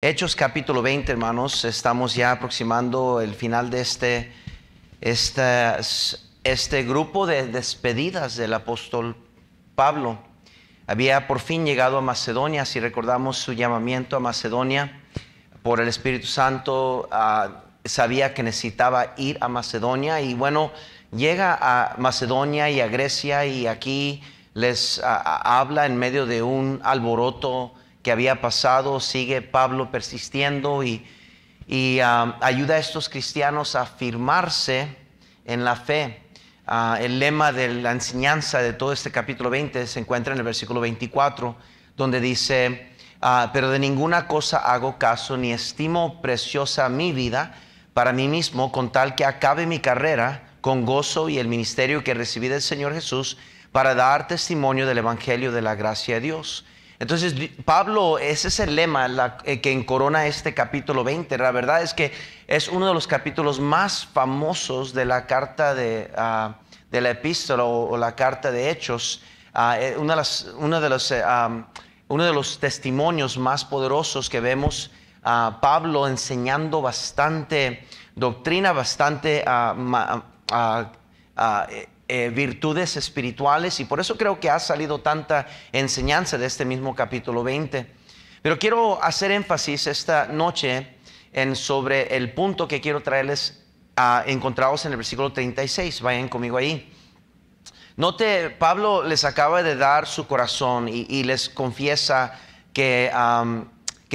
Hechos capítulo 20, hermanos. Estamos ya aproximando el final de este grupo de despedidas del apóstol Pablo. Había por fin llegado a Macedonia. Si recordamos su llamamiento a Macedonia por el Espíritu Santo, sabía que necesitaba ir a Macedonia, y bueno, llega a Macedonia y a Grecia, y aquí les habla en medio de un alboroto que había pasado. Sigue Pablo persistiendo y ayuda a estos cristianos a afirmarse en la fe. El lema de la enseñanza de todo este capítulo 20 se encuentra en el versículo 24, donde dice: pero de ninguna cosa hago caso, ni estimo preciosa mi vida para mí mismo, con tal que acabe mi carrera con gozo y el ministerio que recibí del Señor Jesús, para dar testimonio del evangelio de la gracia de Dios. Entonces, Pablo, ese es el lema que encorona este capítulo 20. La verdad es que es uno de los capítulos más famosos de la carta de la epístola o la carta de Hechos. Uno de los testimonios más poderosos que vemos a Pablo enseñando bastante doctrina, bastante virtudes espirituales, y por eso creo que ha salido tanta enseñanza de este mismo capítulo 20. Pero quiero hacer énfasis esta noche sobre el punto que quiero traerles encontrados en el versículo 36. Vayan conmigo ahí. Note, Pablo les acaba de dar su corazón y les confiesa que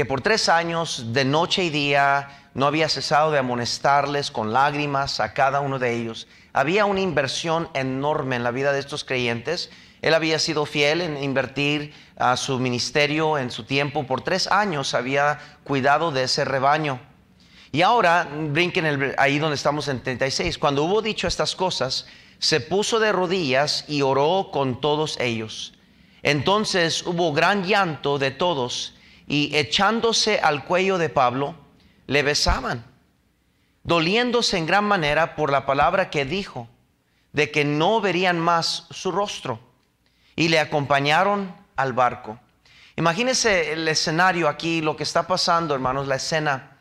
por 3 años, de noche y día, no había cesado de amonestarles con lágrimas a cada uno de ellos. Había una inversión enorme en la vida de estos creyentes. Él había sido fiel en invertir a su ministerio, en su tiempo. Por 3 años había cuidado de ese rebaño. Y ahora, brinquen ahí donde estamos en 36. Cuando hubo dicho estas cosas, se puso de rodillas y oró con todos ellos. Entonces hubo gran llanto de todos, y echándose al cuello de Pablo, le besaban, doliéndose en gran manera por la palabra que dijo, de que no verían más su rostro, y le acompañaron al barco. Imagínense el escenario aquí, lo que está pasando, hermanos, la escena.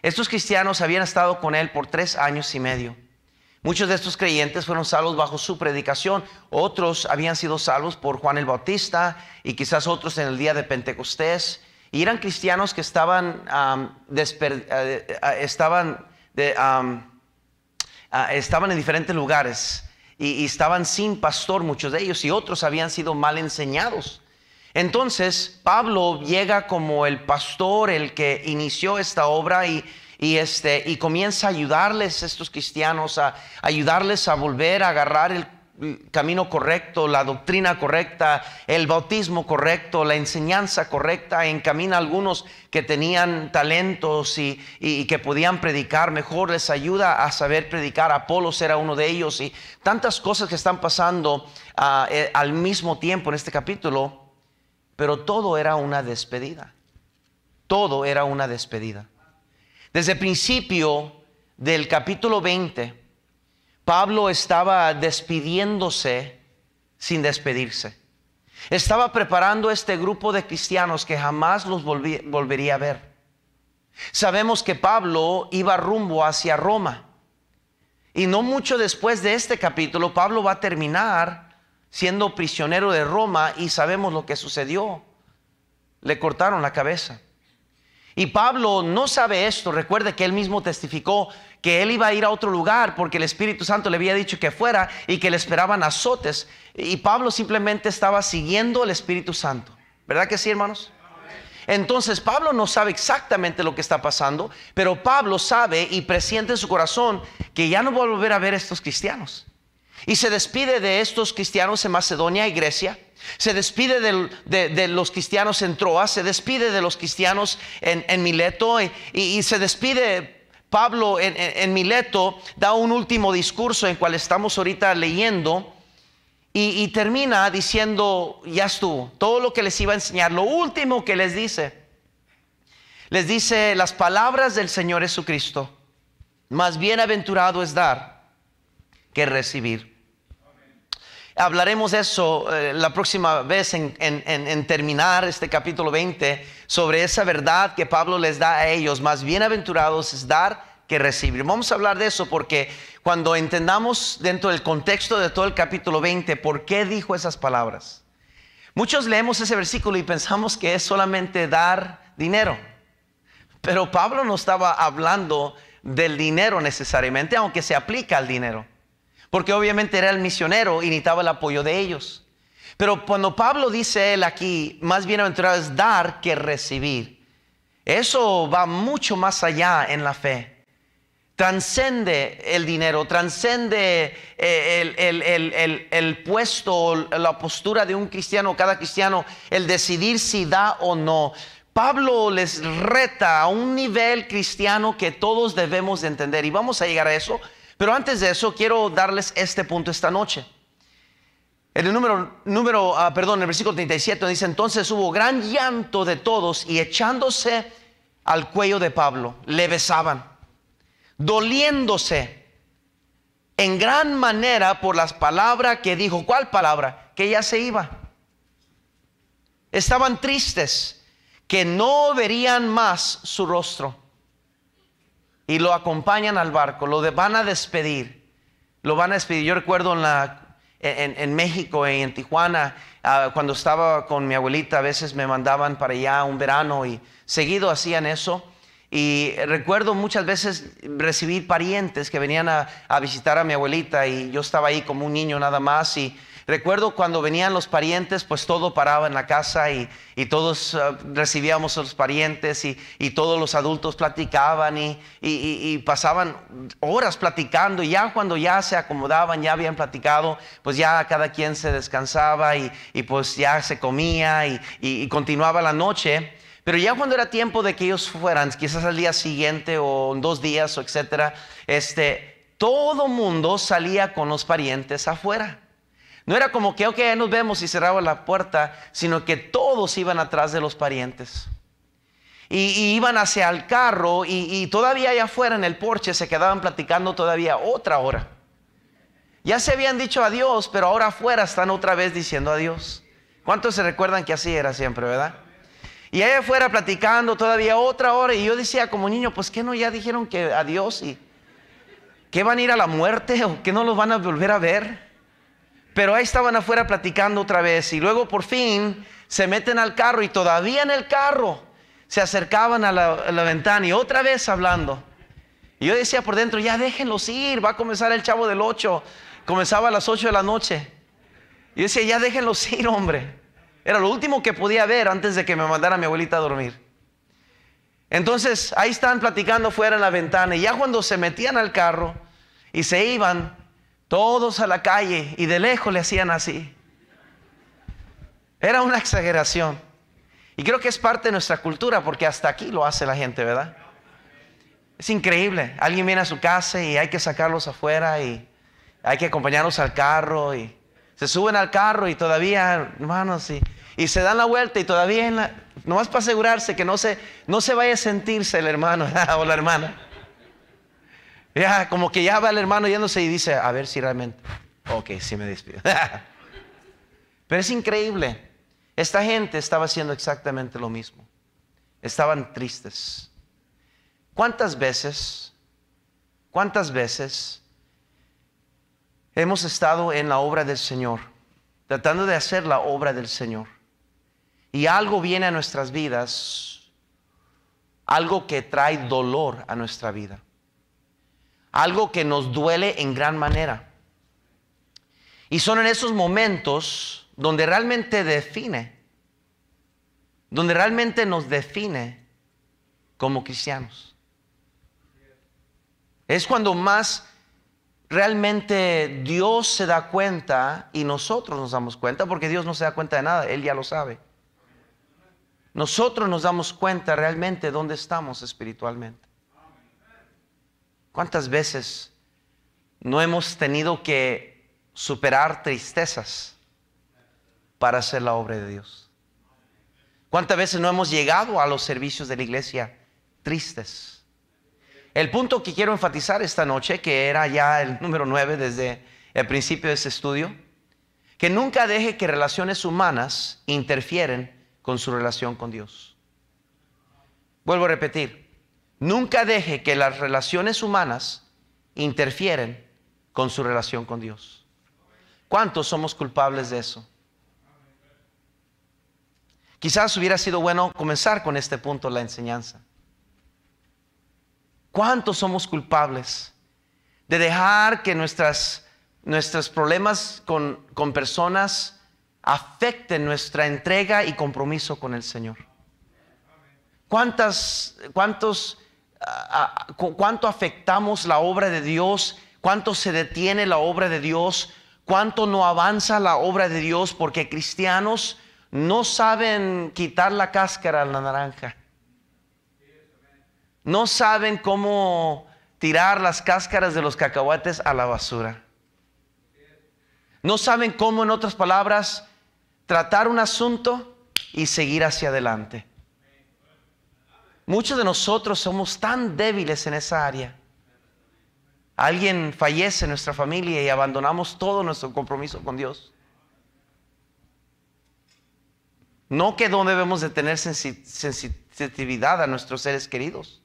Estos cristianos habían estado con él por 3 años y medio. Muchos de estos creyentes fueron salvos bajo su predicación. Otros habían sido salvos por Juan el Bautista, y quizás otros en el día de Pentecostés. Y eran cristianos que estaban en diferentes lugares y estaban sin pastor, muchos de ellos, y otros habían sido mal enseñados. Entonces Pablo llega como el pastor, el que inició esta obra, y comienza a ayudarles a estos cristianos, a ayudarles a volver a agarrar el camino correcto, la doctrina correcta, el bautismo correcto, la enseñanza correcta. Encamina a algunos que tenían talentos y que podían predicar mejor, les ayuda a saber predicar. Apolos era uno de ellos, y tantas cosas que están pasando al mismo tiempo en este capítulo. Pero todo era una despedida. Todo era una despedida. Desde el principio del capítulo 20, Pablo estaba despidiéndose sin despedirse. Estaba preparando este grupo de cristianos que jamás los volvería a ver. Sabemos que Pablo iba rumbo hacia Roma. Y no mucho después de este capítulo, Pablo va a terminar siendo prisionero de Roma, y sabemos lo que sucedió. Le cortaron la cabeza. Y Pablo no sabe esto. Recuerde que él mismo testificó que él iba a ir a otro lugar porque el Espíritu Santo le había dicho que fuera, y que le esperaban azotes. Y Pablo simplemente estaba siguiendo el Espíritu Santo. ¿Verdad que sí, hermanos? Entonces Pablo no sabe exactamente lo que está pasando, pero Pablo sabe y presiente en su corazón que ya no va a volver a ver a estos cristianos. Y se despide de estos cristianos en Macedonia y Grecia. Se despide de los cristianos en Troas. Se despide de los cristianos en Mileto. Y se despide Pablo en Mileto. Da un último discurso, en cual estamos ahorita leyendo. Y termina diciendo: ya estuvo. Todo lo que les iba a enseñar. Lo último que les dice las palabras del Señor Jesucristo: más bienaventurado es dar que recibir. hablaremos de eso la próxima vez en terminar este capítulo 20, sobre esa verdad que Pablo les da a ellos. Más bienaventurados es dar que recibir. Vamos a hablar de eso porque cuando entendamos dentro del contexto de todo el capítulo 20, ¿por qué dijo esas palabras? Muchos leemos ese versículo y pensamos que es solamente dar dinero. Pero Pablo no estaba hablando del dinero necesariamente, aunque se aplica al dinero. Porque obviamente era el misionero y necesitaba el apoyo de ellos. Pero cuando Pablo dice él aquí, más bienaventurado es dar que recibir. Eso va mucho más allá en la fe. Transcende el dinero, transcende el puesto, la postura de un cristiano, cada cristiano, el decidir si da o no. Pablo les reta a un nivel cristiano que todos debemos de entender. Y vamos a llegar a eso. Pero antes de eso, quiero darles este punto esta noche. En el el versículo 37 dice: entonces hubo gran llanto de todos y echándose al cuello de Pablo, le besaban, doliéndose en gran manera por las palabras que dijo. ¿Cuál palabra? Que ya se iba. Estaban tristes, que no verían más su rostro. Y lo acompañan al barco, lo van a despedir. Lo van a despedir. Yo recuerdo en México y en Tijuana, cuando estaba con mi abuelita, a veces me mandaban para allá un verano y seguido hacían eso. Y recuerdo muchas veces recibir parientes que venían a visitar a mi abuelita y yo estaba ahí como un niño nada más. Y recuerdo cuando venían los parientes, pues todo paraba en la casa y todos recibíamos a los parientes y todos los adultos platicaban y pasaban horas platicando. Y ya cuando ya se acomodaban, ya habían platicado, pues ya cada quien se descansaba y pues ya se comía y continuaba la noche. Pero ya cuando era tiempo de que ellos fueran, quizás al día siguiente o en 2 días o etcétera, todo mundo salía con los parientes afuera. No era como que, ok, nos vemos y cerraba la puerta, sino que todos iban atrás de los parientes. Y iban hacia el carro y todavía allá afuera en el porche se quedaban platicando todavía otra hora. Ya se habían dicho adiós, pero ahora afuera están otra vez diciendo adiós. ¿Cuántos se recuerdan que así era siempre, verdad? Y allá afuera platicando todavía otra hora. Y yo decía como niño, pues ¿qué no ya dijeron que adiós? ¿Y qué van a ir a la muerte? ¿O que no los van a volver a ver? Pero ahí estaban afuera platicando otra vez. Y luego por fin se meten al carro y todavía en el carro se acercaban a la ventana y otra vez hablando. Y yo decía por dentro, ya déjenlos ir, va a comenzar el Chavo del 8. Comenzaba a las 8 de la noche. Y yo decía, ya déjenlos ir, hombre. Era lo último que podía ver antes de que me mandara mi abuelita a dormir. Entonces ahí están platicando fuera en la ventana. Y ya cuando se metían al carro y se iban todos a la calle y de lejos le hacían así. Era una exageración. Y creo que es parte de nuestra cultura porque hasta aquí lo hace la gente, ¿verdad? Es increíble. Alguien viene a su casa y hay que sacarlos afuera y hay que acompañarlos al carro y se suben al carro y todavía, hermanos, y se dan la vuelta y todavía nomás para asegurarse que no se vaya a sentirse el hermano o la hermana. Ya, como que ya va el hermano yéndose y dice, a ver si realmente, ok, sí me despido. Pero es increíble. Esta gente estaba haciendo exactamente lo mismo. Estaban tristes. ¿Cuántas veces hemos estado en la obra del Señor, tratando de hacer la obra del Señor? Y algo viene a nuestras vidas, algo que trae dolor a nuestra vida, algo que nos duele en gran manera. Y son en esos momentos donde realmente nos define como cristianos. Es cuando más realmente Dios se da cuenta y nosotros nos damos cuenta, porque Dios no se da cuenta de nada, Él ya lo sabe. Nosotros nos damos cuenta realmente dónde estamos espiritualmente. ¿Cuántas veces no hemos tenido que superar tristezas para hacer la obra de Dios? ¿Cuántas veces no hemos llegado a los servicios de la iglesia tristes? El punto que quiero enfatizar esta noche, que era ya el número 9 desde el principio de este estudio, que nunca deje que relaciones humanas interfieren con su relación con Dios. Vuelvo a repetir, nunca deje que las relaciones humanas interfieren con su relación con Dios. ¿Cuántos somos culpables de eso? Quizás hubiera sido bueno comenzar con este punto la enseñanza. ¿Cuántos somos culpables de dejar que nuestros problemas con personas afecten nuestra entrega y compromiso con el Señor? ¿Cuánto afectamos la obra de Dios? ¿Cuánto se detiene la obra de Dios? ¿Cuánto no avanza la obra de Dios? Porque cristianos no saben quitar la cáscara a la naranja. No saben cómo tirar las cáscaras de los cacahuates a la basura. No saben cómo, en otras palabras, tratar un asunto y seguir hacia adelante. Muchos de nosotros somos tan débiles en esa área. Alguien fallece en nuestra familia y abandonamos todo nuestro compromiso con Dios. No que no debemos de tener sensitividad a nuestros seres queridos.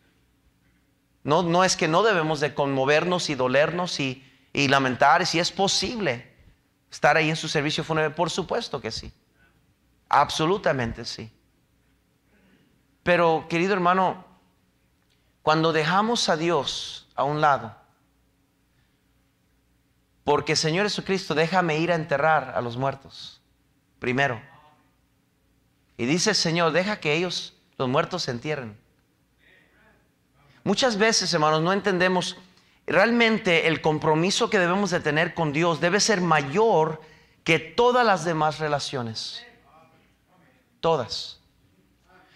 No es que no debemos de conmovernos y dolernos y lamentar. Si es posible estar ahí en su servicio fúnebre, por supuesto que sí. Absolutamente sí. Pero, querido hermano, cuando dejamos a Dios a un lado, porque Señor Jesucristo, déjame ir a enterrar a los muertos primero. Y dice el Señor, deja que ellos, los muertos, se entierren. Muchas veces, hermanos, no entendemos realmente el compromiso que debemos de tener con Dios debe ser mayor que todas las demás relaciones. Todas.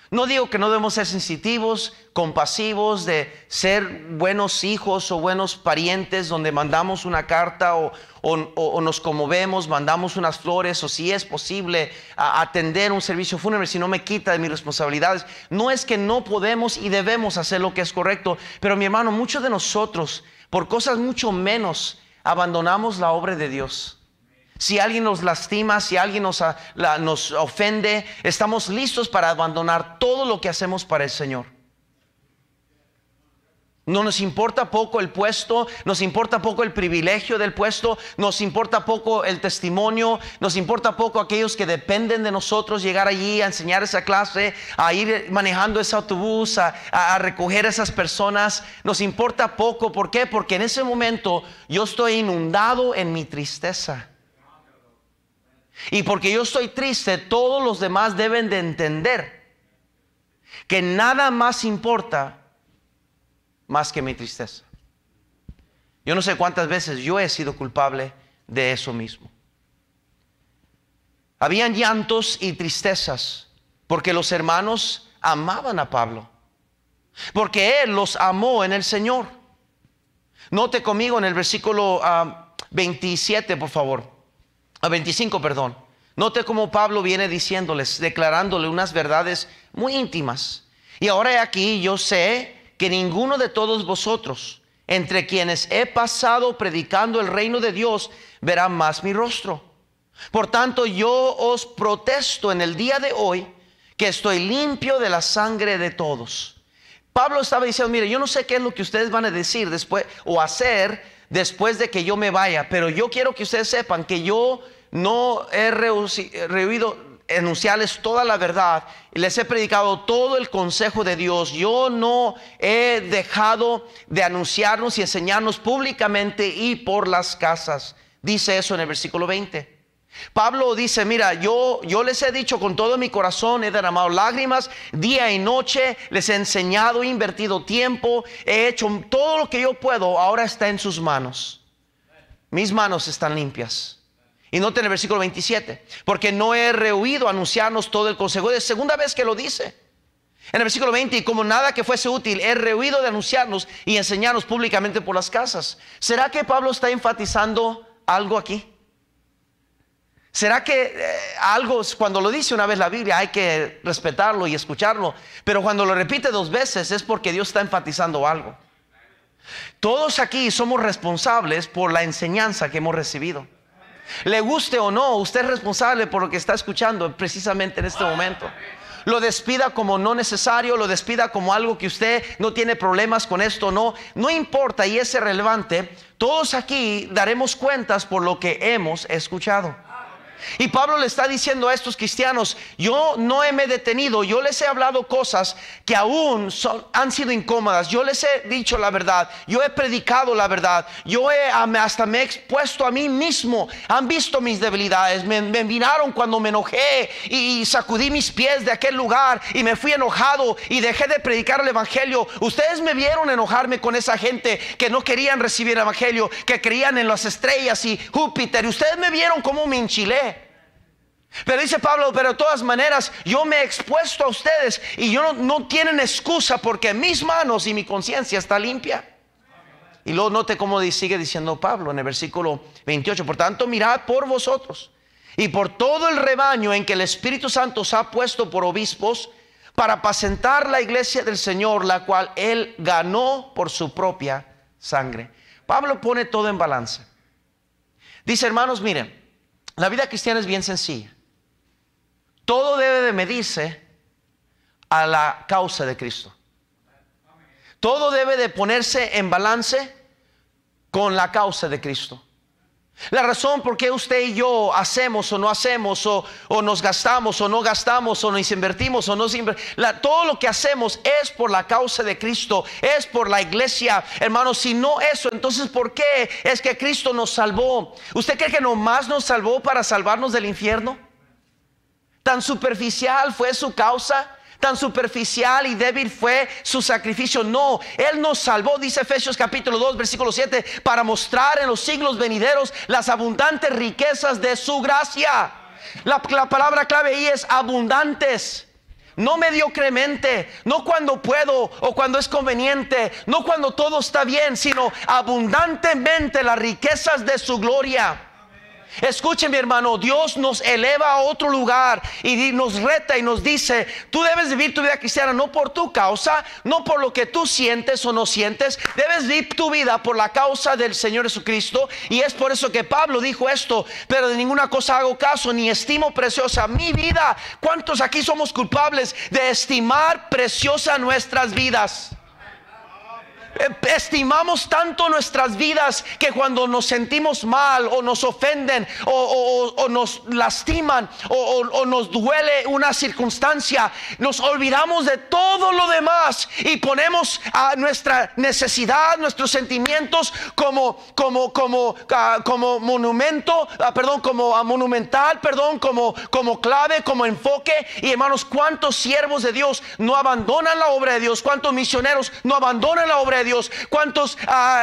No digo que no debemos ser sensitivos, compasivos, de ser buenos hijos o buenos parientes donde mandamos una carta o nos conmovemos, mandamos unas flores, o si es posible atender un servicio fúnebre si no me quita de mis responsabilidades. No es que no podemos y debemos hacer lo que es correcto, pero mi hermano, muchos de nosotros por cosas mucho menos abandonamos la obra de Dios. Si alguien nos lastima, si alguien nos ofende, estamos listos para abandonar todo lo que hacemos para el Señor. No nos importa poco el puesto, nos importa poco el privilegio del puesto, nos importa poco el testimonio, nos importa poco aquellos que dependen de nosotros llegar allí a enseñar esa clase, a ir manejando ese autobús, a recoger a esas personas. Nos importa poco. ¿Por qué? Porque en ese momento yo estoy inundado en mi tristeza. Y porque yo estoy triste, todos los demás deben de entender que nada más importa más que mi tristeza. Yo no sé cuántas veces yo he sido culpable de eso mismo. Habían llantos y tristezas porque los hermanos amaban a Pablo, porque él los amó en el Señor. Note conmigo en el versículo 27, por favor. 25, perdón. Note cómo Pablo viene diciéndoles, declarándole unas verdades muy íntimas. Y ahora aquí yo sé que ninguno de todos vosotros, entre quienes he pasado predicando el reino de Dios, verá más mi rostro. Por tanto, yo os protesto en el día de hoy que estoy limpio de la sangre de todos. Pablo estaba diciendo, mire, yo no sé qué es lo que ustedes van a decir después o hacer después de que yo me vaya, pero yo quiero que ustedes sepan que yo no he rehuido enunciarles toda la verdad y les he predicado todo el consejo de Dios. Yo no he dejado de anunciarnos y enseñarnos públicamente y por las casas. Dice eso en el versículo 20. Pablo dice, mira, yo les he dicho con todo mi corazón, he derramado lágrimas día y noche, les he enseñado, he invertido tiempo, he hecho todo lo que yo puedo, ahora está en sus manos. Mis manos están limpias. Y noten el versículo 27, porque no he rehuido anunciarnos todo el consejo. Es segunda vez que lo dice. En el versículo 20, y como nada que fuese útil, he rehuido de anunciarnos y enseñarnos públicamente por las casas. ¿Será que Pablo está enfatizando algo aquí? ¿Será que algo, cuando lo dice una vez la Biblia, hay que respetarlo y escucharlo? Pero cuando lo repite dos veces es porque Dios está enfatizando algo. Todos aquí somos responsables por la enseñanza que hemos recibido. Le guste o no, usted es responsable por lo que está escuchando precisamente en este momento. Lo despida como no necesario, lo despida como algo que usted no tiene problemas con esto, no importa y es irrelevante. Todos aquí daremos cuentas por lo que hemos escuchado. Y Pablo le está diciendo a estos cristianos: yo no me he detenido, yo les he hablado cosas que aún han sido incómodas, yo les he dicho la verdad, yo he predicado la verdad, hasta me he expuesto a mí mismo, han visto mis debilidades, me miraron cuando me enojé y sacudí mis pies de aquel lugar y me fui enojado y dejé de predicar el evangelio. Ustedes me vieron enojarme con esa gente que no querían recibir el evangelio, que creían en las estrellas y Júpiter, y ustedes me vieron cómo me enchilé. Pero dice Pablo: pero de todas maneras yo me he expuesto a ustedes y no tienen excusa, porque mis manos y mi conciencia está limpia. Y luego note cómo sigue diciendo Pablo en el versículo 28: por tanto, mirad por vosotros y por todo el rebaño en que el Espíritu Santo os ha puesto por obispos, para apacentar la iglesia del Señor, la cual Él ganó por su propia sangre. Pablo pone todo en balance. Dice: hermanos, miren, la vida cristiana es bien sencilla. Todo debe de medirse a la causa de Cristo. Todo debe de ponerse en balance con la causa de Cristo. La razón por qué usted y yo hacemos o no hacemos, o nos gastamos o no gastamos, o nos invertimos o no invertimos, todo lo que hacemos es por la causa de Cristo, es por la iglesia. Hermanos, si no eso, entonces ¿por qué es que Cristo nos salvó? ¿Usted cree que nomás nos salvó para salvarnos del infierno? ¿Tan superficial fue su causa? ¿Tan superficial y débil fue su sacrificio? No, Él nos salvó, dice Efesios capítulo 2 versículo 7, para mostrar en los siglos venideros las abundantes riquezas de su gracia. La palabra clave ahí es abundantes. No mediocremente, no cuando puedo o cuando es conveniente, no cuando todo está bien, sino abundantemente las riquezas de su gloria. Escuchen, mi hermano, Dios nos eleva a otro lugar y nos reta y nos dice: tú debes vivir tu vida cristiana no por tu causa, no por lo que tú sientes o no sientes. Debes vivir tu vida por la causa del Señor Jesucristo. Y es por eso que Pablo dijo esto: pero de ninguna cosa hago caso, ni estimo preciosa mi vida. ¿Cuántos aquí somos culpables de estimar preciosa nuestras vidas? Estimamos tanto nuestras vidas que cuando nos sentimos mal o nos ofenden o nos lastiman o nos duele una circunstancia, nos olvidamos de todo lo demás y ponemos a nuestra necesidad, nuestros sentimientos como monumento, como monumental, como clave, como enfoque. Y hermanos, ¿cuántos siervos de Dios no abandonan la obra de Dios? ¿Cuántos misioneros no abandonan la obra de Dios? ¿Cuántos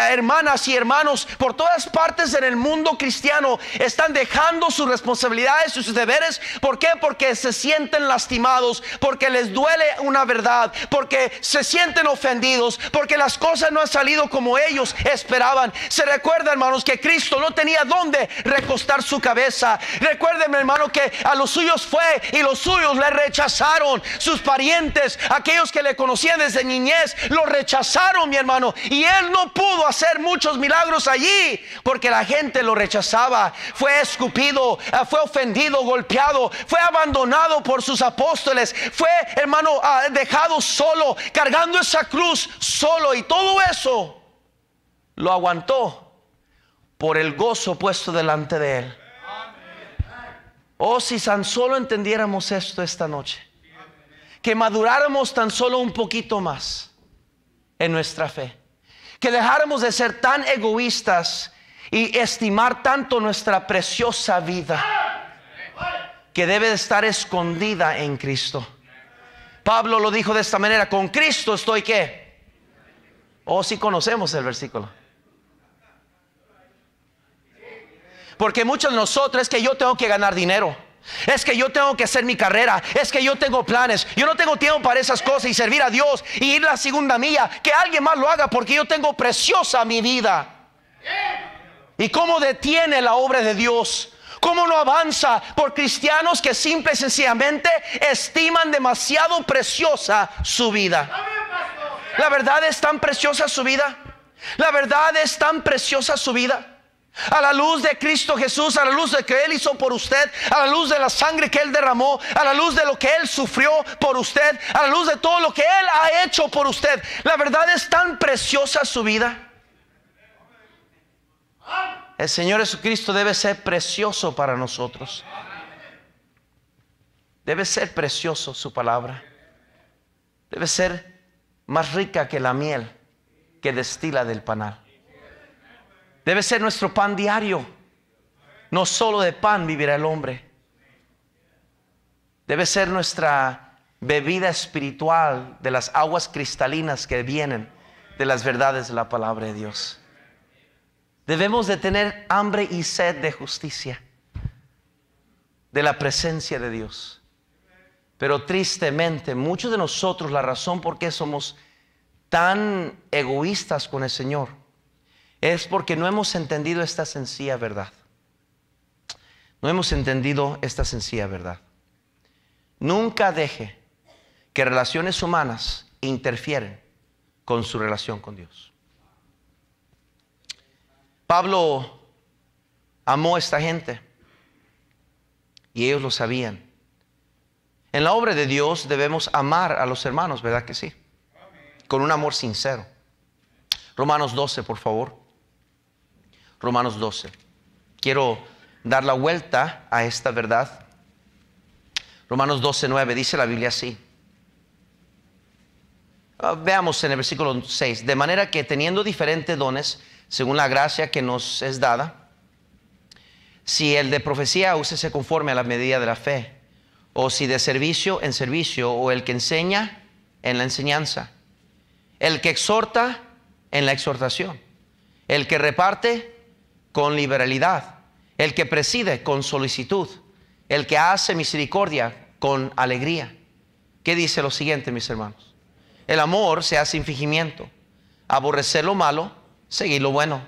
hermanas y hermanos por todas partes en el mundo cristiano están dejando sus responsabilidades y sus deberes? ¿Por qué? Porque se sienten lastimados, porque les duele una verdad, porque se sienten ofendidos, porque las cosas no han salido como ellos esperaban. Se recuerda, hermanos, que Cristo no tenía dónde recostar su cabeza. Recuérdenme, hermano, que a los suyos fue y los suyos le rechazaron. Sus parientes, aquellos que le conocían desde niñez, lo rechazaron, mi hermano. Y Él no pudo hacer muchos milagros allí porque la gente lo rechazaba. Fue escupido, fue ofendido, golpeado, fue abandonado por sus apóstoles, fue, hermano, dejado solo, cargando esa cruz solo. Y todo eso lo aguantó por el gozo puesto delante de Él. Oh, si tan solo entendiéramos esto esta noche, que maduráramos tan solo un poquito más en nuestra fe, que dejáramos de ser tan egoístas y estimar tanto nuestra preciosa vida, que debe de estar escondida en Cristo. Pablo lo dijo de esta manera: con Cristo estoy ¿qué? Oh, si conocemos el versículo. Porque muchos de nosotros es que yo tengo que ganar dinero, es que yo tengo que hacer mi carrera, es que yo tengo planes, yo no tengo tiempo para esas cosas y servir a Dios y ir la segunda milla, que alguien más lo haga porque yo tengo preciosa mi vida. ¿Y cómo detiene la obra de Dios? ¿Cómo no avanza por cristianos que simple y sencillamente estiman demasiado preciosa su vida? La verdad es tan preciosa su vida. La verdad es tan preciosa su vida. A la luz de Cristo Jesús, a la luz de que Él hizo por usted, a la luz de la sangre que Él derramó, a la luz de lo que Él sufrió por usted, a la luz de todo lo que Él ha hecho por usted. La verdad es tan preciosa su vida. El Señor Jesucristo debe ser precioso para nosotros. Debe ser precioso su palabra. Debe ser más rica que la miel que destila del panal. Debe ser nuestro pan diario. No solo de pan vivirá el hombre. Debe ser nuestra bebida espiritual de las aguas cristalinas que vienen de las verdades de la palabra de Dios. Debemos de tener hambre y sed de justicia, de la presencia de Dios. Pero tristemente, muchos de nosotros, la razón por qué somos tan egoístas con el Señor es porque no hemos entendido esta sencilla verdad. No hemos entendido esta sencilla verdad. Nunca deje que relaciones humanas interfieren con su relación con Dios. Pablo amó a esta gente y ellos lo sabían. En la obra de Dios debemos amar a los hermanos, ¿verdad que sí? Con un amor sincero. Romanos 12, por favor. Romanos 12. Quiero dar la vuelta a esta verdad. Romanos 12, 9, dice la Biblia así. Veamos en el versículo 6. De manera que teniendo diferentes dones, según la gracia que nos es dada, si el de profecía, úsese conforme a la medida de la fe, o si de servicio, en servicio, o el que enseña, en la enseñanza, el que exhorta, en la exhortación, el que reparte, con liberalidad, el que preside, con solicitud, el que hace misericordia, con alegría. ¿Qué dice lo siguiente, mis hermanos? El amor se hace sin fingimiento, aborrecer lo malo, seguir lo bueno.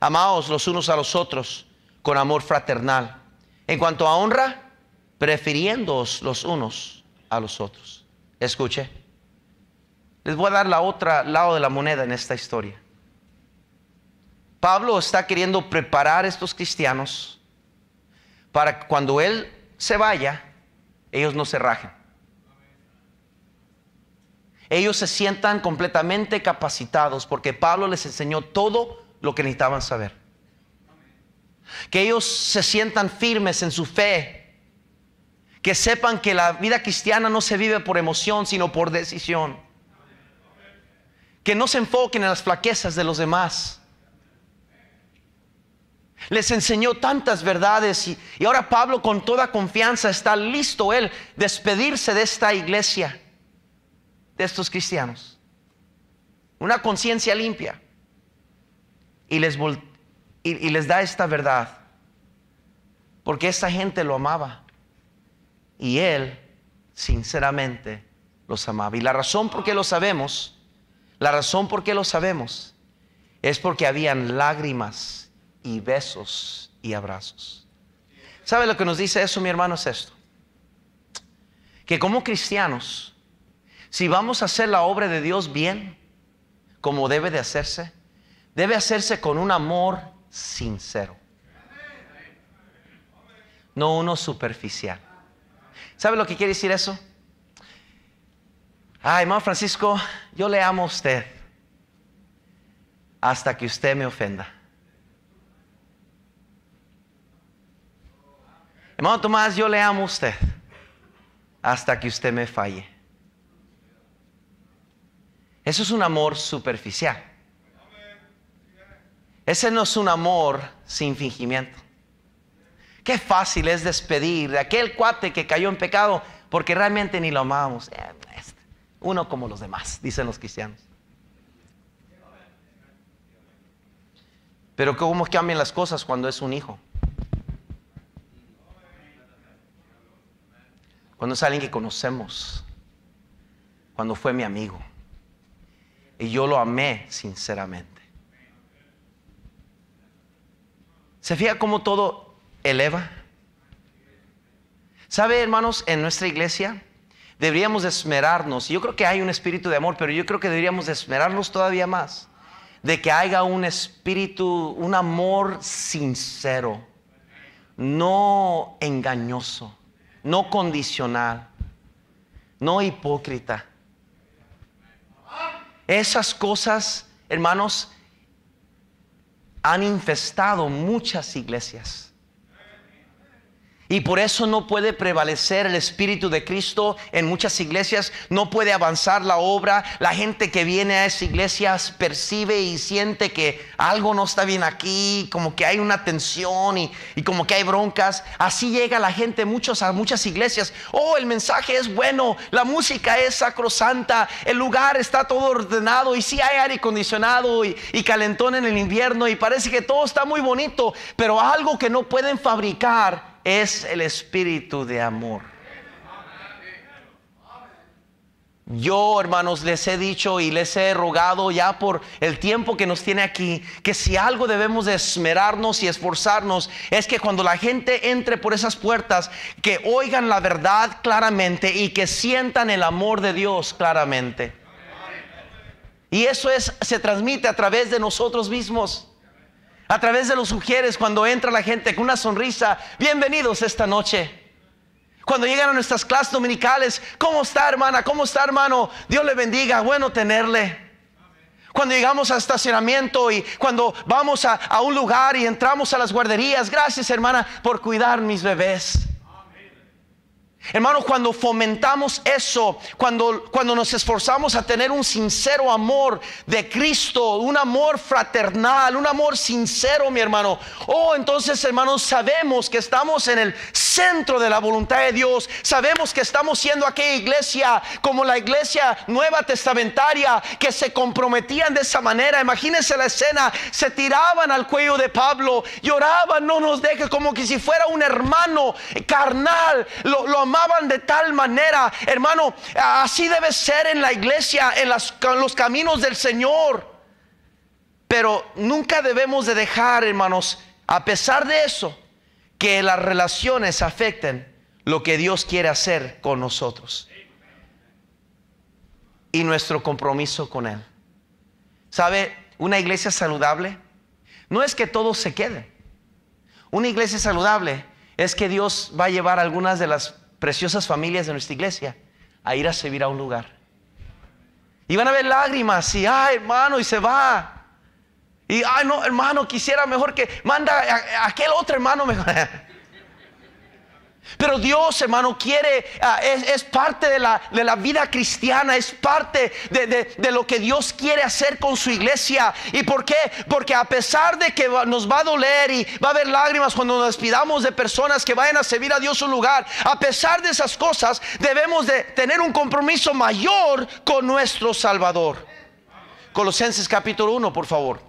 Amaos los unos a los otros con amor fraternal. En cuanto a honra, prefiriéndoos los unos a los otros. Escuche, les voy a dar la otra lado de la moneda en esta historia. Pablo está queriendo preparar a estos cristianos para que cuando él se vaya, ellos no se rajen. Ellos se sientan completamente capacitados porque Pablo les enseñó todo lo que necesitaban saber. Que ellos se sientan firmes en su fe. Que sepan que la vida cristiana no se vive por emoción, sino por decisión. Que no se enfoquen en las flaquezas de los demás. Les enseñó tantas verdades y ahora Pablo con toda confianza está listo él despedirse de esta iglesia, de estos cristianos. Una conciencia limpia. Y les da esta verdad. Porque esa gente lo amaba. Y él, sinceramente, los amaba. Y la razón por qué lo sabemos, es porque habían lágrimas y besos y abrazos. ¿Sabe lo que nos dice eso, mi hermano? Es esto. Que como cristianos, si vamos a hacer la obra de Dios bien, como debe de hacerse, debe hacerse con un amor sincero. No uno superficial. ¿Sabe lo que quiere decir eso? Ay, hermano Francisco, yo le amo a usted hasta que usted me ofenda. Hermano Tomás, yo le amo a usted hasta que usted me falle. Eso es un amor superficial. Ese no es un amor sin fingimiento. Qué fácil es despedir de aquel cuate que cayó en pecado porque realmente ni lo amábamos. Uno como los demás, dicen los cristianos. Pero ¿cómo cambian las cosas cuando es un hijo? Cuando es alguien que conocemos, cuando fue mi amigo y yo lo amé sinceramente. ¿Se fija cómo todo eleva? ¿Sabe, hermanos? En nuestra iglesia deberíamos esmerarnos. Yo creo que hay un espíritu de amor, pero yo creo que deberíamos esmerarnos todavía más de que haya un espíritu, un amor sincero, no engañoso, no condicional, no hipócrita. Esas cosas, hermanos, han infestado muchas iglesias. Y por eso no puede prevalecer el Espíritu de Cristo en muchas iglesias. No puede avanzar la obra. La gente que viene a esas iglesias percibe y siente que algo no está bien aquí, como que hay una tensión y como que hay broncas. Así llega la gente a muchas iglesias. Oh, el mensaje es bueno, la música es sacrosanta, el lugar está todo ordenado y sí hay aire acondicionado y calentón en el invierno y parece que todo está muy bonito, pero algo que no pueden fabricar es el espíritu de amor. Yo, hermanos, les he dicho y les he rogado ya por el tiempo que nos tiene aquí, que si algo debemos de esmerarnos y esforzarnos, es que cuando la gente entre por esas puertas, que oigan la verdad claramente y que sientan el amor de Dios claramente. Y eso se transmite a través de nosotros mismos. A través de los sugieres, cuando entra la gente con una sonrisa, bienvenidos esta noche. Cuando llegan a nuestras clases dominicales, ¿cómo está, hermana? ¿Cómo está, hermano? Dios le bendiga, bueno tenerle. Cuando llegamos al estacionamiento y cuando vamos a un lugar y entramos a las guarderías, gracias, hermana, por cuidar mis bebés. Hermano, cuando fomentamos eso, cuando nos esforzamos a tener un sincero amor de Cristo, un amor fraternal, un amor sincero, mi hermano. Oh, entonces, hermanos, sabemos que estamos en el centro de la voluntad de Dios. Sabemos que estamos siendo aquella iglesia como la iglesia nueva testamentaria que se comprometían de esa manera. Imagínense la escena, se tiraban al cuello de Pablo, lloraban, no nos dejes, como que si fuera un hermano carnal, lo amaban de tal manera, hermano. Así debe ser en la iglesia, en los caminos del Señor. Pero nunca debemos de dejar, hermanos, a pesar de eso, que las relaciones afecten lo que Dios quiere hacer con nosotros y nuestro compromiso con Él. ¿Sabe? Una iglesia saludable no es que todos se queden. Una iglesia saludable es que Dios va a llevar a algunas de las preciosas familias de nuestra iglesia a ir a servir a un lugar. Y van a ver lágrimas y ay, hermano, y se va. Y ay, no, hermano, quisiera mejor que manda a aquel otro hermano mejor. Pero Dios, hermano, quiere, es parte de la vida cristiana, es parte de lo que Dios quiere hacer con su iglesia. ¿Y por qué? Porque a pesar de que nos va a doler y va a haber lágrimas cuando nos despidamos de personas que vayan a servir a Dios un lugar, a pesar de esas cosas, debemos de tener un compromiso mayor con nuestro Salvador. Colosenses capítulo 1, por favor.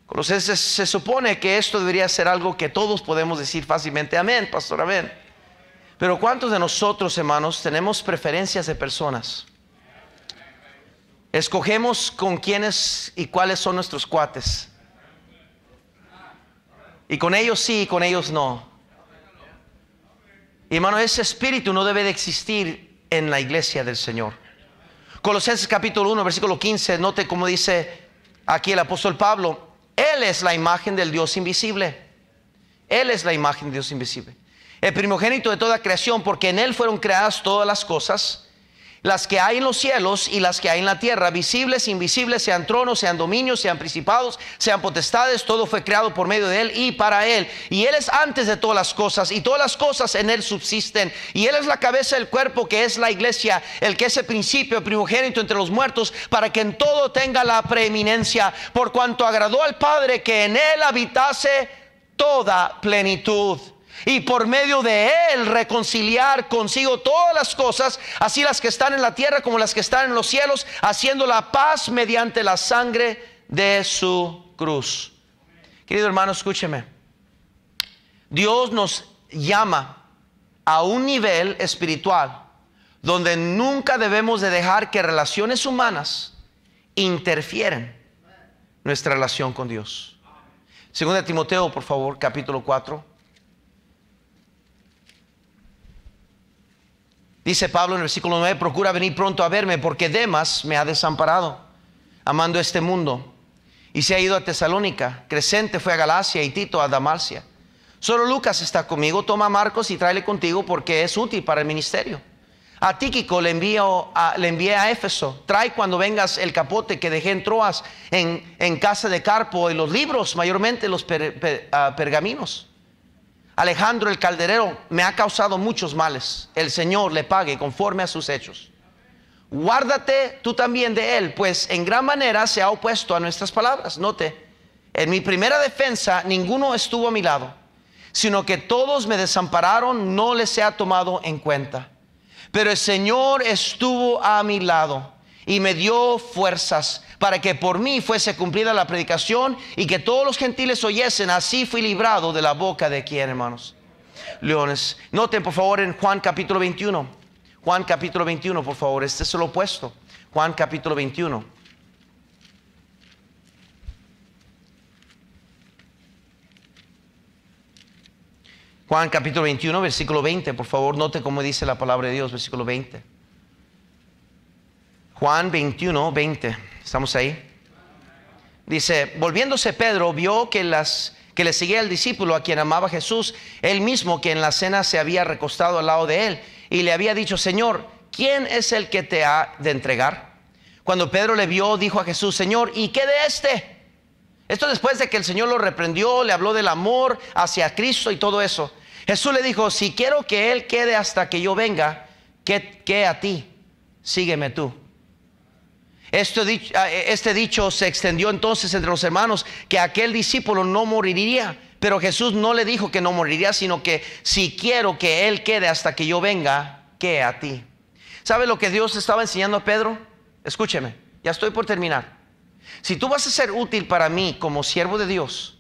Colosenses, se supone que esto debería ser algo que todos podemos decir fácilmente, amén, pastor, amén. Pero ¿cuántos de nosotros, hermanos, tenemos preferencias de personas? Escogemos con quiénes y cuáles son nuestros cuates. Y con ellos sí, y con ellos no. Y, hermano, ese espíritu no debe de existir en la iglesia del Señor. Colosenses capítulo 1, versículo 15, note cómo dice aquí el apóstol Pablo: Él es la imagen del Dios invisible. Él es la imagen del Dios invisible, el primogénito de toda creación, porque en Él fueron creadas todas las cosas, las que hay en los cielos y las que hay en la tierra, visibles e invisibles, sean tronos, sean dominios, sean principados, sean potestades. Todo fue creado por medio de Él y para Él. Y Él es antes de todas las cosas, y todas las cosas en Él subsisten. Y Él es la cabeza del cuerpo, que es la iglesia, el que es el principio, el primogénito entre los muertos, para que en todo tenga la preeminencia, por cuanto agradó al Padre que en Él habitase toda plenitud, y por medio de Él reconciliar consigo todas las cosas, así las que están en la tierra como las que están en los cielos, haciendo la paz mediante la sangre de su cruz. Querido hermano, escúcheme. Dios nos llama a un nivel espiritual donde nunca debemos de dejar que relaciones humanas interfieren nuestra relación con Dios. Segunda de Timoteo, por favor, capítulo 4. Dice Pablo en el versículo 9: procura venir pronto a verme, porque Demas me ha desamparado, amando este mundo, y se ha ido a Tesalónica. Crescente fue a Galacia y Tito a Dalmacia. Solo Lucas está conmigo. Toma a Marcos y tráele contigo porque es útil para el ministerio. A Tíquico le envié a Éfeso. Trae cuando vengas el capote que dejé en Troas en casa de Carpo y los libros, mayormente los pergaminos. Alejandro el calderero me ha causado muchos males. El Señor le pague conforme a sus hechos. Guárdate tú también de él, pues en gran manera se ha opuesto a nuestras palabras. Note, en mi primera defensa ninguno estuvo a mi lado, sino que todos me desampararon, no les he tomado en cuenta. Pero el Señor estuvo a mi lado y me dio fuerzas para que por mí fuese cumplida la predicación y que todos los gentiles oyesen. Así fui librado de la boca de quién, hermanos, leones. Noten por favor en Juan capítulo 21. Juan capítulo 21, por favor. Este es lo opuesto. Juan capítulo 21. Juan capítulo 21, versículo 20. Por favor, note cómo dice la palabra de Dios, versículo 20. Juan 21, 20. ¿Estamos ahí? Dice, volviéndose Pedro, vio que le seguía el discípulo a quien amaba Jesús, él mismo que en la cena se había recostado al lado de él, y le había dicho, Señor, ¿quién es el que te ha de entregar? Cuando Pedro le vio, dijo a Jesús, Señor, ¿y qué de este? Esto después de que el Señor lo reprendió, le habló del amor hacia Cristo y todo eso. Jesús le dijo, si quiero que él quede hasta que yo venga, ¿qué a ti? Sígueme tú. Este dicho se extendió entonces entre los hermanos, que aquel discípulo no moriría. Pero Jesús no le dijo que no moriría, sino que si quiero que él quede hasta que yo venga, ¿qué a ti? ¿Sabe lo que Dios estaba enseñando a Pedro? Escúcheme, ya estoy por terminar. Si tú vas a ser útil para mí como siervo de Dios,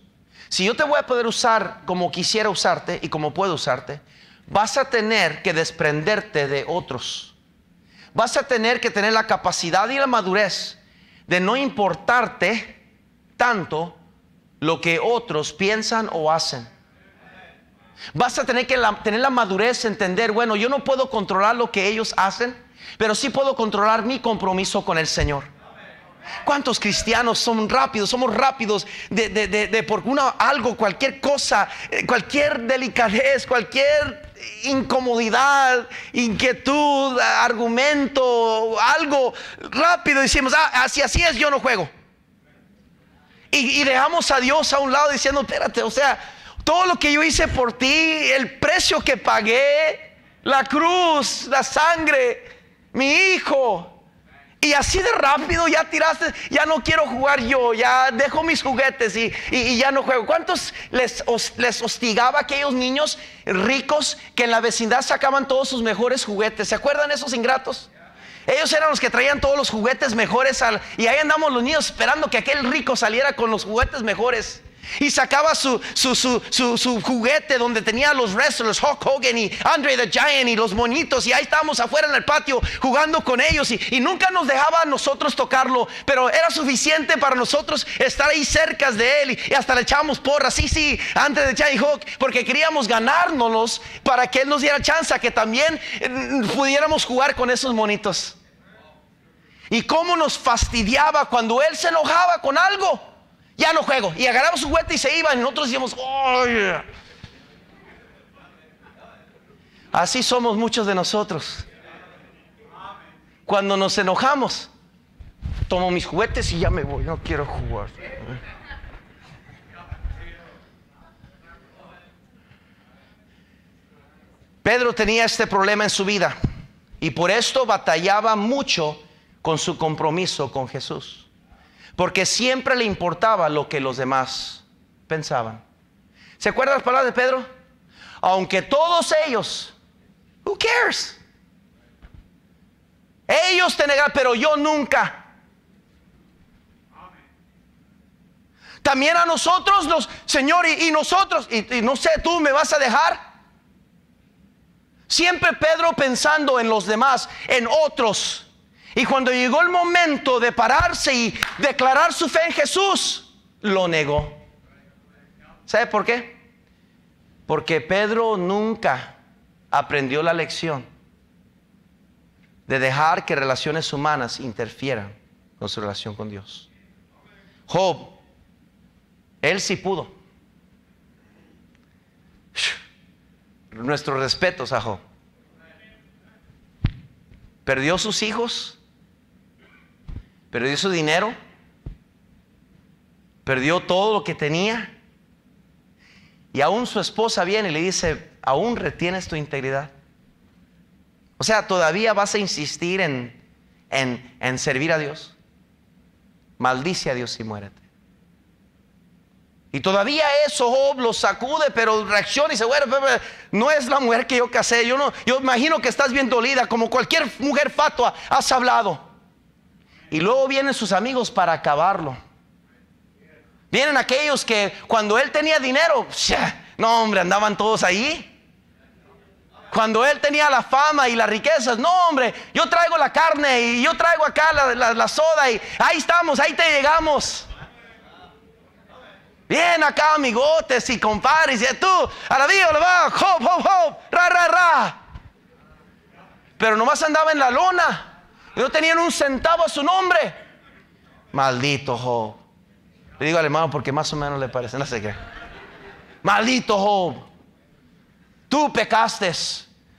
si yo te voy a poder usar como quisiera usarte y como puedo usarte, vas a tener que desprenderte de otros. Vas a tener que tener la capacidad y la madurez de no importarte tanto lo que otros piensan o hacen. Vas a tener que tener la madurez de entender, bueno, yo no puedo controlar lo que ellos hacen, pero sí puedo controlar mi compromiso con el Señor. ¿Cuántos cristianos somos rápidos de por algo, cualquier cosa, cualquier delicadez, cualquier incomodidad, inquietud, argumento, algo rápido, decimos, así es, yo no juego. Y dejamos a Dios a un lado diciendo, espérate, o sea, todo lo que yo hice por ti, el precio que pagué, la cruz, la sangre, mi hijo. Y así de rápido ya tiraste, ya no quiero jugar yo, ya dejo mis juguetes y ya no juego. ¿Cuántos les hostigaba a aquellos niños ricos que en la vecindad sacaban todos sus mejores juguetes? ¿Se acuerdan esos ingratos? Ellos eran los que traían todos los juguetes mejores y ahí andamos los niños esperando que aquel rico saliera con los juguetes mejores. Y sacaba su juguete donde tenía los wrestlers, Hulk Hogan y Andre the Giant y los monitos. Y ahí estábamos afuera en el patio jugando con ellos. Y nunca nos dejaba a nosotros tocarlo, pero era suficiente para nosotros estar ahí cerca de él. Y hasta le echábamos porras, sí, Andre the Giant y Hulk, porque queríamos ganárnoslos para que él nos diera chance a que también pudiéramos jugar con esos monitos. Y cómo nos fastidiaba cuando él se enojaba con algo. Ya no juego. Y agarraba su juguete y se iban. Y nosotros decíamos, oh, yeah. Así somos muchos de nosotros. Cuando nos enojamos, tomo mis juguetes y ya me voy. No quiero jugar. Pedro tenía este problema en su vida. Y por esto batallaba mucho con su compromiso con Jesús. Porque siempre le importaba lo que los demás pensaban. ¿Se acuerdan las palabras de Pedro? Aunque todos ellos, who cares? Ellos te negaron, pero yo nunca. También a nosotros, Señor, y nosotros, y no sé, tú me vas a dejar. Siempre Pedro pensando en los demás, en otros. Y cuando llegó el momento de pararse y declarar su fe en Jesús, lo negó. ¿Sabe por qué? Porque Pedro nunca aprendió la lección de dejar que relaciones humanas interfieran con su relación con Dios. Job Él sí pudo. Nuestros respetos a Job. Perdió sus hijos, perdió su dinero, perdió todo lo que tenía. Y aún su esposa viene y le dice: ¿aún retienes tu integridad? O sea, ¿todavía vas a insistir en servir a Dios? Maldice a Dios y muérete. Y todavía eso Job lo sacude, pero reacciona y dice: bueno, no es la mujer que yo casé. Yo imagino que estás bien dolida, como cualquier mujer fatua has hablado. Y luego vienen sus amigos para acabarlo. Vienen aquellos que cuando él tenía dinero, no hombre, andaban todos ahí. Cuando él tenía la fama y las riquezas, no hombre, yo traigo la carne y yo traigo acá la soda y ahí estamos, ahí te llegamos. Bien acá amigotes y compadres, y tú, a la vida le va, hop, hop, hop, ra, ra, ra. Pero nomás andaba en la lona, no tenían un centavo a su nombre. Maldito Job. Le digo al hermano porque más o menos le parece, no sé qué. Maldito Job, tú pecaste.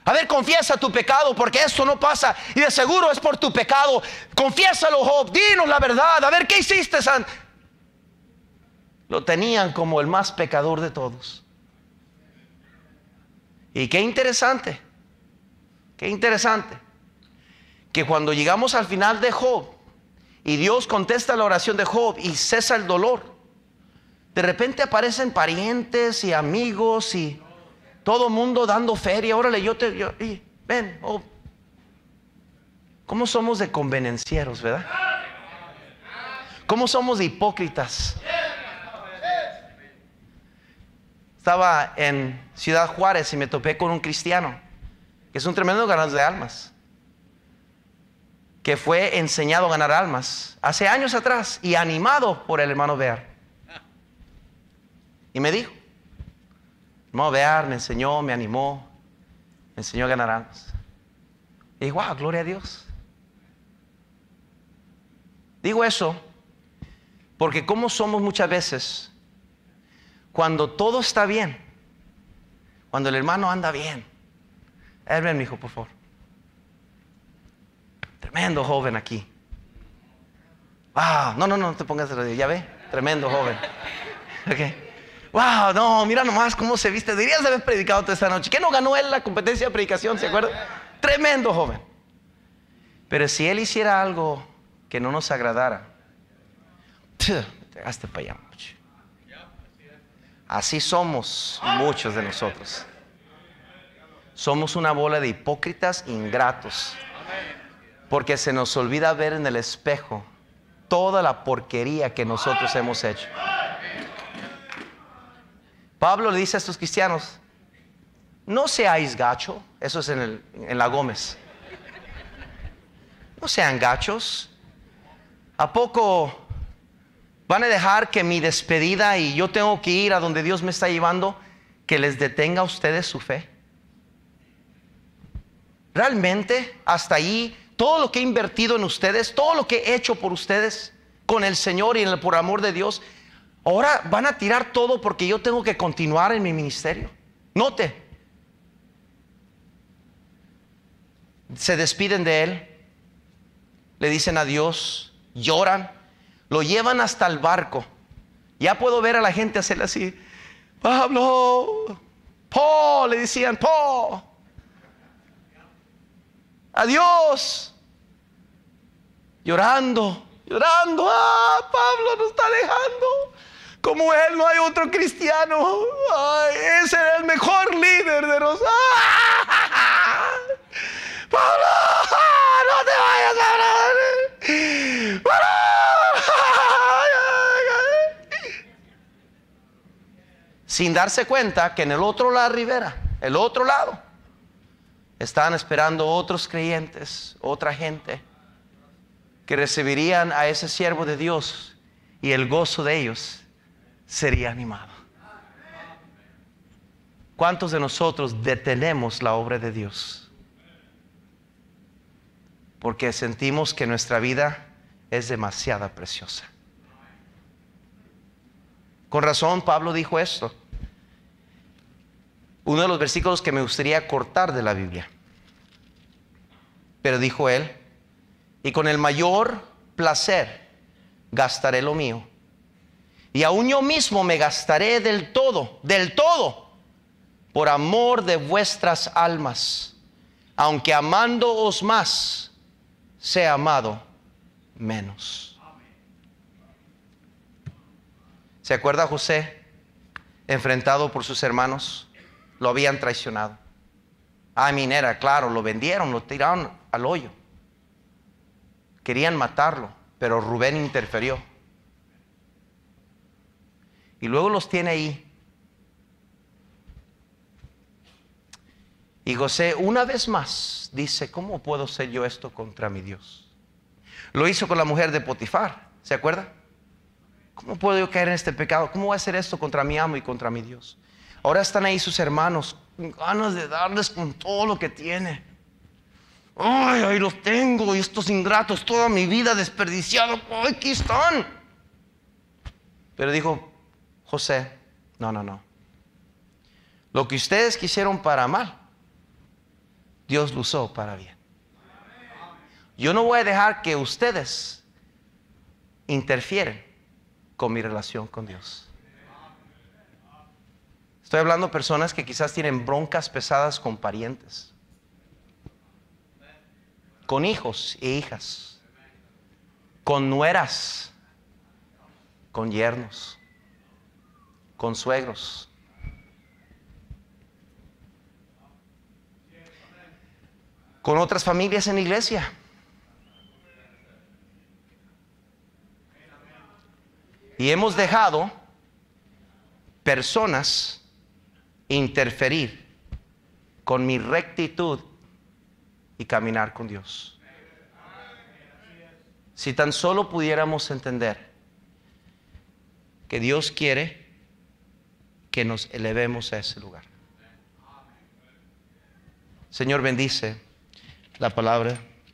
A ver, confiesa tu pecado, porque esto no pasa y de seguro es por tu pecado. Confiésalo, Job, dinos la verdad. A ver, ¿qué hiciste? Lo tenían como el más pecador de todos. Y qué interesante, que cuando llegamos al final de Job y Dios contesta la oración de Job y cesa el dolor, de repente aparecen parientes y amigos y todo mundo dando feria. Órale, ven, Job. ¿Cómo somos de convenencieros, verdad? ¿Cómo somos de hipócritas? Estaba en Ciudad Juárez y me topé con un cristiano que es un tremendo ganador de almas, que fue enseñado a ganar almas hace años atrás y animado por el hermano Bear. Y me dijo: hermano Bear me enseñó, me animó, me enseñó a ganar almas. Y dije: wow, gloria a Dios. Digo eso porque como somos muchas veces, cuando todo está bien, cuando el hermano anda bien. Ven, mi hijo, por favor. Tremendo joven aquí. Wow, no te pongas de rodillas. Ya ve, tremendo joven. Okay. Wow, no, mira nomás cómo se viste. Deberías de haber predicado toda esta noche. ¿Qué no ganó él la competencia de predicación? ¿Se acuerdan? Tremendo joven. Pero si él hiciera algo que no nos agradara, te hazte para allá. Así somos muchos de nosotros. Somos una bola de hipócritas ingratos, porque se nos olvida ver en el espejo toda la porquería que nosotros hemos hecho. Pablo le dice a estos cristianos: no seáis gacho. Eso es en la Gómez. No sean gachos. ¿A poco van a dejar que mi despedida y yo tengo que ir a donde Dios me está llevando, que les detenga a ustedes su fe? Realmente hasta ahí, todo lo que he invertido en ustedes, todo lo que he hecho por ustedes con el Señor y por amor de Dios, ahora van a tirar todo porque yo tengo que continuar en mi ministerio. Note, se despiden de él, le dicen adiós, lloran, lo llevan hasta el barco. Ya puedo ver a la gente hacerle así: Pablo, Paul, le decían, Paul, adiós. Llorando. Pablo nos está dejando. Como él no hay otro cristiano. Ay, ese era el mejor líder de nosotros. Pablo, no te vayas a hablar. Sin darse cuenta que en el otro lado de la ribera, el otro lado, estaban esperando otros creyentes, otra gente que recibirían a ese siervo de Dios, y el gozo de ellos sería animado. ¿Cuántos de nosotros detenemos la obra de Dios porque sentimos que nuestra vida es demasiado preciosa? Con razón Pablo dijo esto. Uno de los versículos que me gustaría cortar de la Biblia. Pero dijo él, y con el mayor placer gastaré lo mío. Y aún yo mismo me gastaré del todo, por amor de vuestras almas, aunque amándoos más, sea amado menos. ¿Se acuerda José, enfrentado por sus hermanos? Lo habían traicionado. Minera, claro, lo vendieron, lo tiraron al hoyo. Querían matarlo, pero Rubén interfirió. Y luego los tiene ahí. Y José una vez más dice, ¿cómo puedo hacer yo esto contra mi Dios? Lo hizo con la mujer de Potifar, ¿se acuerda? ¿Cómo puedo yo caer en este pecado? ¿Cómo voy a hacer esto contra mi amo y contra mi Dios? Ahora están ahí sus hermanos, con ganas de darles con todo lo que tiene. Ay, ahí los tengo, y estos ingratos, toda mi vida desperdiciada, aquí están. Pero dijo José, no. Lo que ustedes quisieron para mal, Dios lo usó para bien. Yo no voy a dejar que ustedes interfieren con mi relación con Dios. Estoy hablando de personas que quizás tienen broncas pesadas con parientes, con hijos e hijas, con nueras, con yernos, con suegros. Con otras familias en la iglesia. Y hemos dejado personas interferir con mi rectitud y caminar con Dios. Si tan solo pudiéramos entender que Dios quiere que nos elevemos a ese lugar. Señor, bendice la palabra